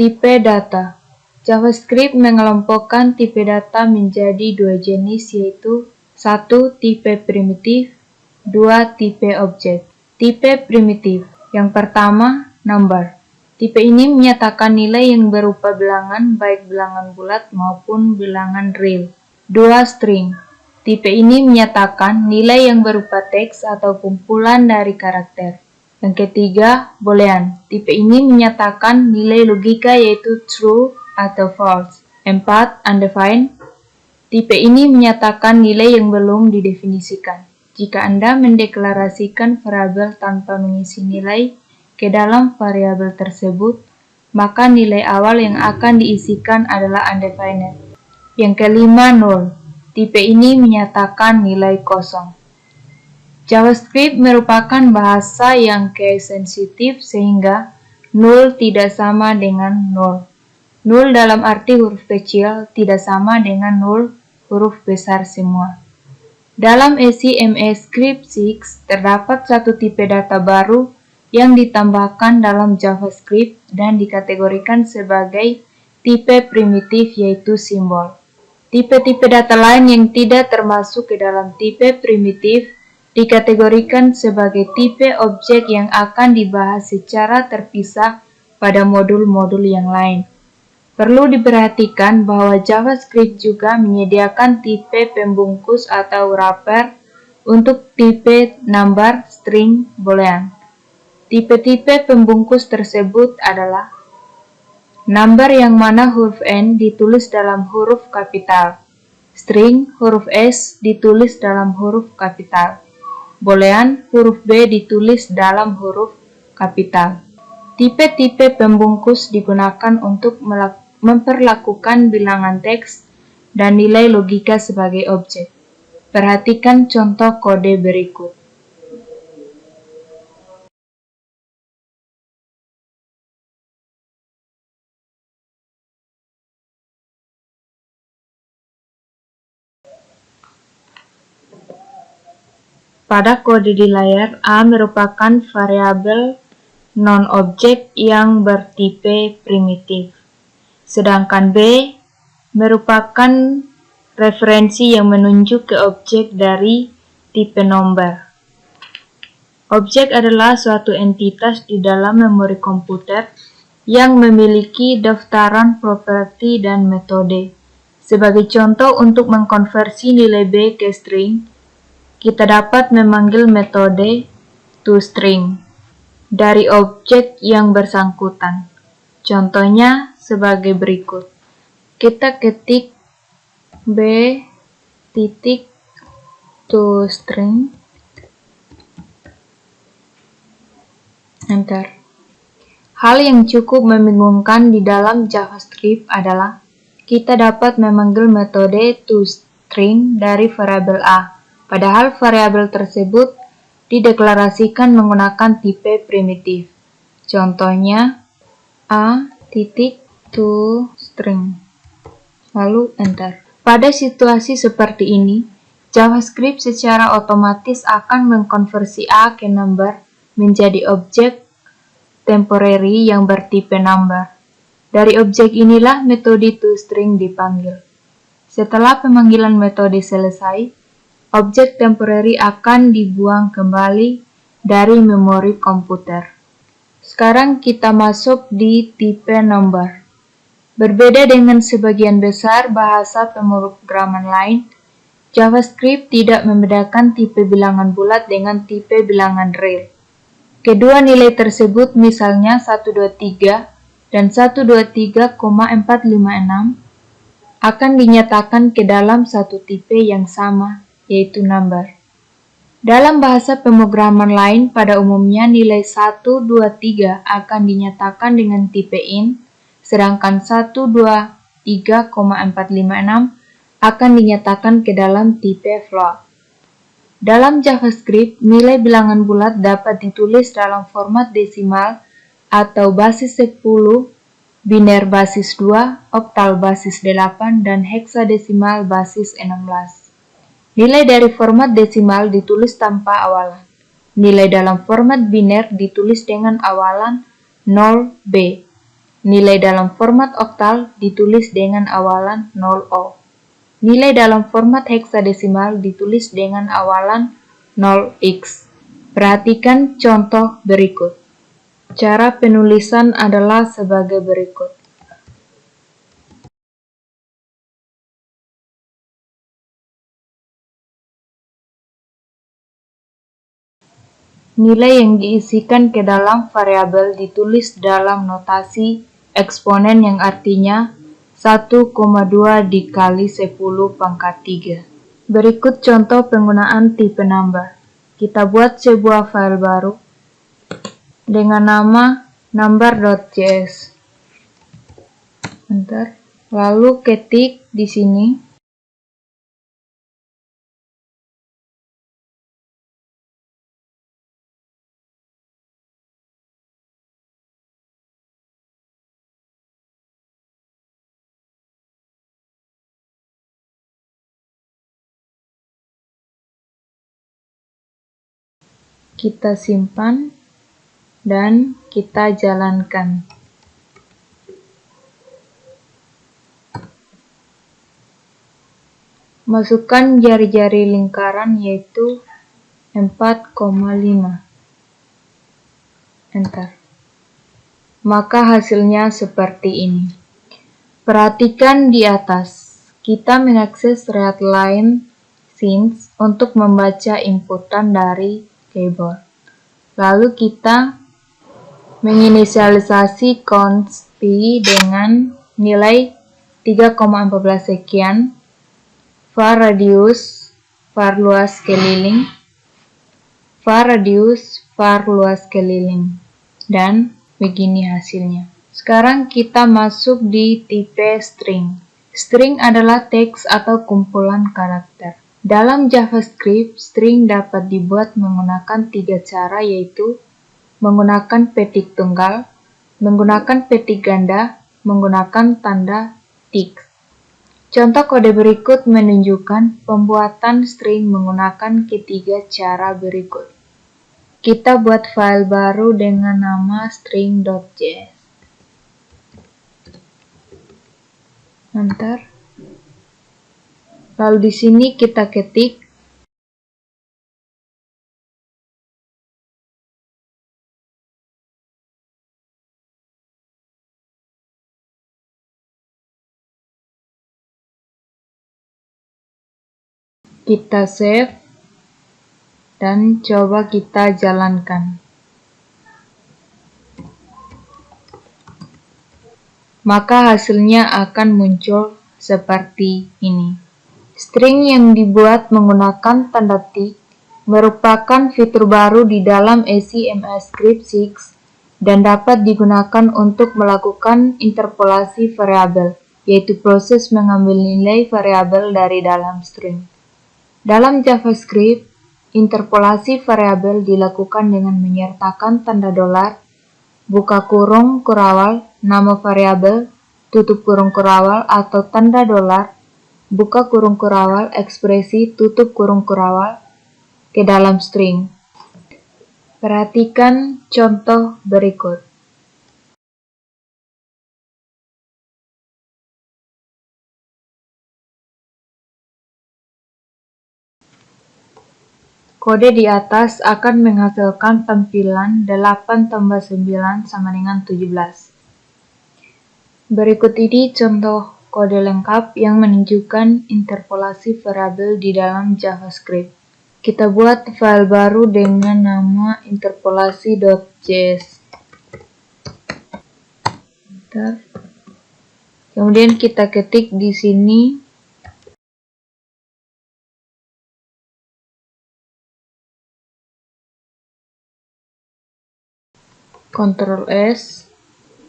Tipe data. JavaScript mengelompokkan tipe data menjadi dua jenis, yaitu 1. Tipe primitif, 2. Tipe objek. Tipe primitif. Yang pertama, number. Tipe ini menyatakan nilai yang berupa bilangan, baik bilangan bulat maupun bilangan real. 2. String. Tipe ini menyatakan nilai yang berupa teks atau kumpulan dari karakter. Yang ketiga, boolean. Tipe ini menyatakan nilai logika, yaitu true atau false. 4. Undefined. Tipe ini menyatakan nilai yang belum didefinisikan. Jika Anda mendeklarasikan variabel tanpa mengisi nilai ke dalam variabel tersebut, maka nilai awal yang akan diisikan adalah undefined. Yang kelima, null. Tipe ini menyatakan nilai kosong. JavaScript merupakan bahasa yang case sensitif sehingga null tidak sama dengan null. Null dalam arti huruf kecil tidak sama dengan null huruf besar semua. Dalam ECMAScript 6 terdapat satu tipe data baru yang ditambahkan dalam JavaScript dan dikategorikan sebagai tipe primitif, yaitu simbol. Tipe-tipe data lain yang tidak termasuk ke dalam tipe primitif dikategorikan sebagai tipe objek yang akan dibahas secara terpisah pada modul-modul yang lain. Perlu diperhatikan bahwa JavaScript juga menyediakan tipe pembungkus atau wrapper untuk tipe number, string, boolean. Tipe-tipe pembungkus tersebut adalah number yang mana huruf N ditulis dalam huruf kapital, string huruf S ditulis dalam huruf kapital, boolean huruf B ditulis dalam huruf kapital. Tipe-tipe pembungkus digunakan untuk memperlakukan bilangan teks dan nilai logika sebagai objek. Perhatikan contoh kode berikut. Pada kode di layar, A merupakan variabel non-objek yang bertipe primitif. Sedangkan B merupakan referensi yang menunjuk ke objek dari tipe number. Objek adalah suatu entitas di dalam memori komputer yang memiliki daftaran properti dan metode. Sebagai contoh, untuk mengkonversi nilai B ke string, kita dapat memanggil metode toString dari objek yang bersangkutan. Contohnya sebagai berikut. Kita ketik B titik toString, enter. Hal yang cukup membingungkan di dalam JavaScript adalah kita dapat memanggil metode toString dari variabel A, padahal variabel tersebut dideklarasikan menggunakan tipe primitif. Contohnya A titik toString, lalu enter. Pada situasi seperti ini, JavaScript secara otomatis akan mengkonversi A ke number menjadi objek temporary yang bertipe number. Dari objek inilah metode toString dipanggil. Setelah pemanggilan metode selesai, objek temporary akan dibuang kembali dari memori komputer. Sekarang kita masuk di tipe number. Berbeda dengan sebagian besar bahasa pemrograman lain, JavaScript tidak membedakan tipe bilangan bulat dengan tipe bilangan real. Kedua nilai tersebut, misalnya 123 dan 123,456, akan dinyatakan ke dalam satu tipe yang sama, yaitu number. Dalam bahasa pemrograman lain, pada umumnya nilai 123 akan dinyatakan dengan tipe int, sedangkan 123,456 akan dinyatakan ke dalam tipe float. Dalam JavaScript, nilai bilangan bulat dapat ditulis dalam format desimal atau basis 10, biner basis 2, oktal basis 8, dan heksadesimal basis 16. Nilai dari format desimal ditulis tanpa awalan. Nilai dalam format biner ditulis dengan awalan 0b. Nilai dalam format oktal ditulis dengan awalan 0O. Nilai dalam format heksadesimal ditulis dengan awalan 0x. Perhatikan contoh berikut. Cara penulisan adalah sebagai berikut. Nilai yang diisikan ke dalam variabel ditulis dalam notasi eksponen yang artinya 1,2 dikali 10 pangkat 3. Berikut contoh penggunaan tipe nambah. Kita buat sebuah file baru dengan nama number.js. Lalu ketik di sini kita simpan dan kita jalankan. Masukkan jari-jari lingkaran yaitu 4,5. Enter. Maka hasilnya seperti ini. Perhatikan di atas. Kita mengakses readline scenes untuk membaca inputan dari keyboard. Lalu kita menginisialisasi const p dengan nilai 3,14 sekian, var radius, var luas keliling, var radius, var luas keliling, dan begini hasilnya. Sekarang kita masuk di tipe string. String adalah teks atau kumpulan karakter. Dalam JavaScript, string dapat dibuat menggunakan 3 cara, yaitu menggunakan petik tunggal, menggunakan petik ganda, menggunakan tanda tick. Contoh kode berikut menunjukkan pembuatan string menggunakan ketiga cara berikut. Kita buat file baru dengan nama string.js. Enter. Lalu di sini kita ketik kita save dan coba kita jalankan. Maka hasilnya akan muncul seperti ini. String yang dibuat menggunakan tanda tick merupakan fitur baru di dalam ECMAScript 6 dan dapat digunakan untuk melakukan interpolasi variabel, yaitu proses mengambil nilai variabel dari dalam string. Dalam JavaScript, interpolasi variabel dilakukan dengan menyertakan tanda dolar, buka kurung kurawal, nama variabel, tutup kurung kurawal, atau tanda dolar, buka kurung kurawal, ekspresi, tutup kurung kurawal, ke dalam string. Perhatikan contoh berikut. Kode di atas akan menghasilkan tampilan 8 tambah 9 sama dengan 17. Berikut ini contoh kode lengkap yang menunjukkan interpolasi variabel di dalam JavaScript. Kita buat file baru dengan nama interpolasi.js. Kemudian kita ketik di sini Ctrl S.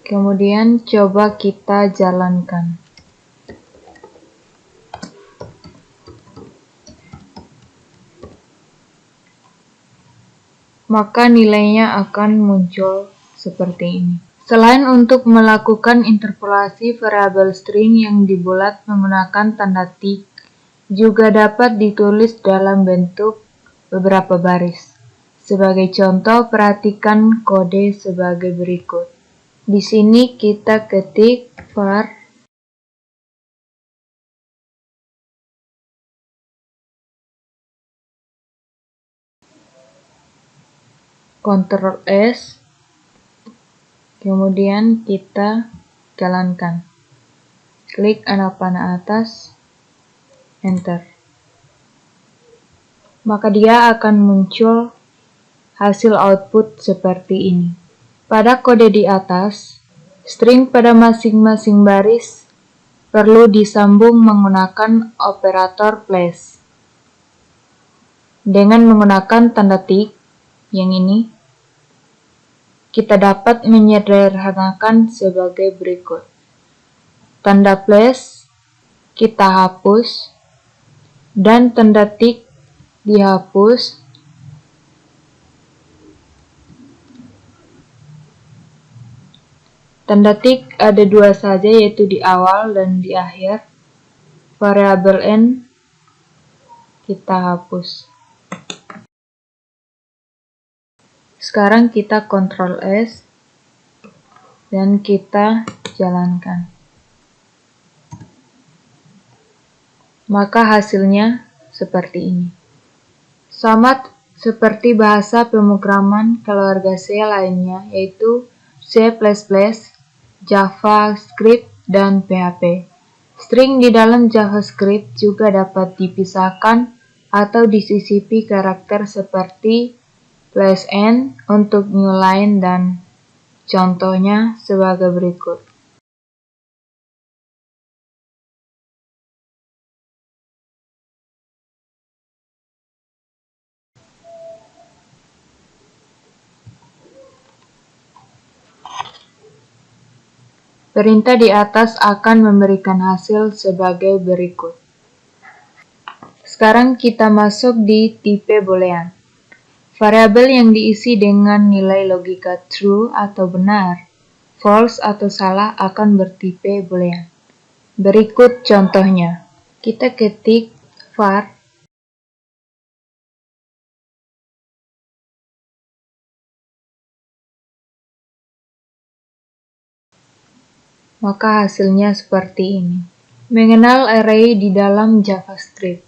Kemudian coba kita jalankan. Maka nilainya akan muncul seperti ini. Selain untuk melakukan interpolasi variabel string yang dibuat menggunakan tanda tick, juga dapat ditulis dalam bentuk beberapa baris. Sebagai contoh, perhatikan kode sebagai berikut. Di sini kita ketik var Ctrl S, kemudian kita jalankan. Klik anak panah atas, enter. Maka dia akan muncul hasil output seperti ini. Pada kode di atas, string pada masing-masing baris perlu disambung menggunakan operator place. Dengan menggunakan tanda tik yang ini, kita dapat menyederhanakan sebagai berikut. Tanda place kita hapus dan tanda tik dihapus. Tanda tik ada dua saja, yaitu di awal dan di akhir. Variabel n kita hapus. Sekarang kita Ctrl S dan kita jalankan. Maka hasilnya seperti ini. Sama seperti bahasa pemrograman keluarga C lainnya, yaitu C++, JavaScript, dan PHP. String di dalam JavaScript juga dapat dipisahkan atau disisipi karakter seperti +n untuk new line, dan contohnya sebagai berikut. Perintah di atas akan memberikan hasil sebagai berikut. Sekarang kita masuk di tipe boolean. Variabel yang diisi dengan nilai logika true atau benar, false atau salah akan bertipe boolean. Berikut contohnya. Kita ketik var maka hasilnya seperti ini. Mengenal array di dalam JavaScript.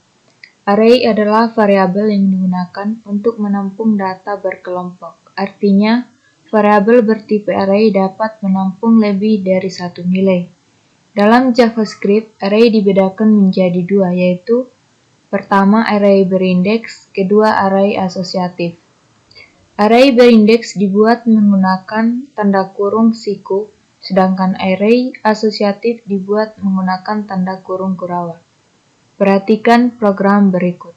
Array adalah variabel yang digunakan untuk menampung data berkelompok. Artinya, variabel bertipe array dapat menampung lebih dari satu nilai. Dalam JavaScript, array dibedakan menjadi dua, yaitu pertama array berindeks, kedua array asosiatif. Array berindeks dibuat menggunakan tanda kurung siku, sedangkan array asosiatif dibuat menggunakan tanda kurung kurawat. Perhatikan program berikut.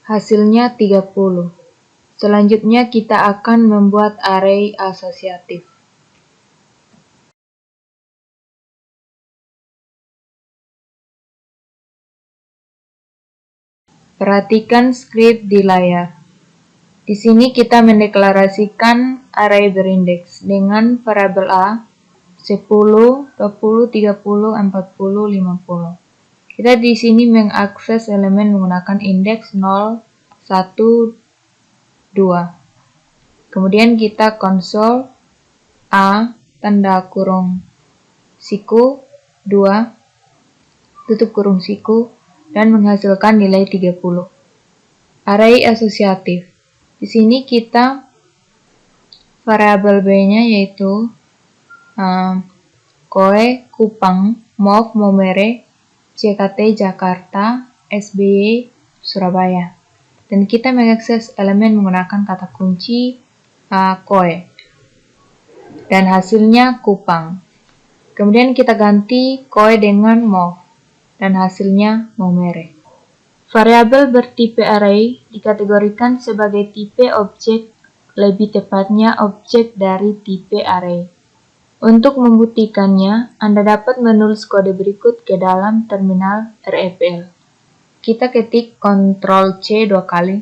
Hasilnya 30. Selanjutnya kita akan membuat array asosiatif. Perhatikan script di layar. Di sini kita mendeklarasikan array berindeks dengan variabel A 10, 20, 30, 40, 50. Kita di sini mengakses elemen menggunakan indeks 0, 1, 2. Kemudian kita konsol A tanda kurung siku 2 tutup kurung siku dan menghasilkan nilai 30. Array asosiatif. Di sini kita variabel B-nya yaitu Koe, Kupang, Mov, Momere, JKT, Jakarta, SBY, Surabaya. Dan kita mengakses elemen menggunakan kata kunci Koe. Dan hasilnya Kupang. Kemudian kita ganti Koe dengan Mov. Dan hasilnya Momere. Variabel bertipe array dikategorikan sebagai tipe objek, lebih tepatnya objek dari tipe array. Untuk membuktikannya, Anda dapat menulis kode berikut ke dalam terminal REPL. Kita ketik Ctrl C 2 kali.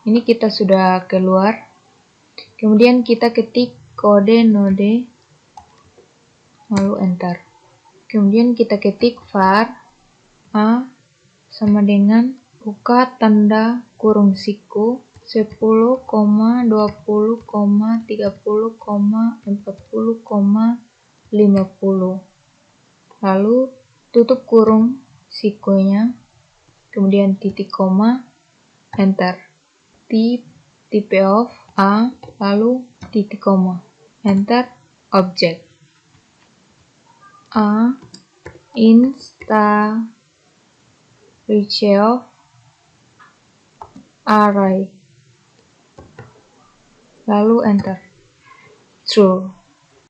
Ini kita sudah keluar. Kemudian kita ketik kode node, lalu enter. Kemudian kita ketik var A sama dengan buka tanda kurung siku 10, 20, 30, 40, 50. Lalu tutup kurung sikunya, kemudian titik koma, enter. Tipe of A, lalu titik koma, enter, objek. A insta recheof array, lalu enter, true.